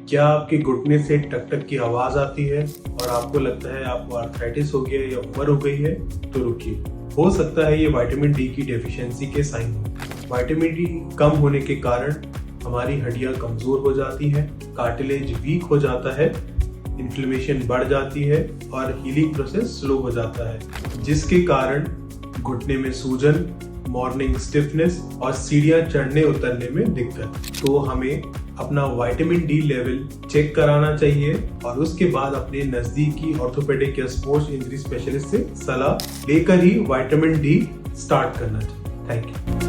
क्या आपके घुटने से टक टक की आवाज आती है और आपको लगता है आपको आर्थराइटिस हो गया है या उम्र हो गई है? तो रुकिए, हो सकता है ये विटामिन डी की डेफिशिएंसी के साइन हो। विटामिन डी कम होने के कारण हमारी हड्डियां कमजोर हो जाती हैं, कार्टिलेज वीक हो जाता है, इन्फ्लेमेशन बढ़ जाती है और हीलिंग प्रोसेस स्लो हो जाता है, जिसके कारण घुटने में सूजन, मॉर्निंग स्टिफनेस और सीढ़ियां चढ़ने उतरने में दिक्कत। तो हमें अपना विटामिन डी लेवल चेक कराना चाहिए और उसके बाद अपने नजदीकी ऑर्थोपेडिक या स्पोर्ट्स इंजरी स्पेशलिस्ट से सलाह लेकर ही विटामिन डी स्टार्ट करना चाहिए। Thank you.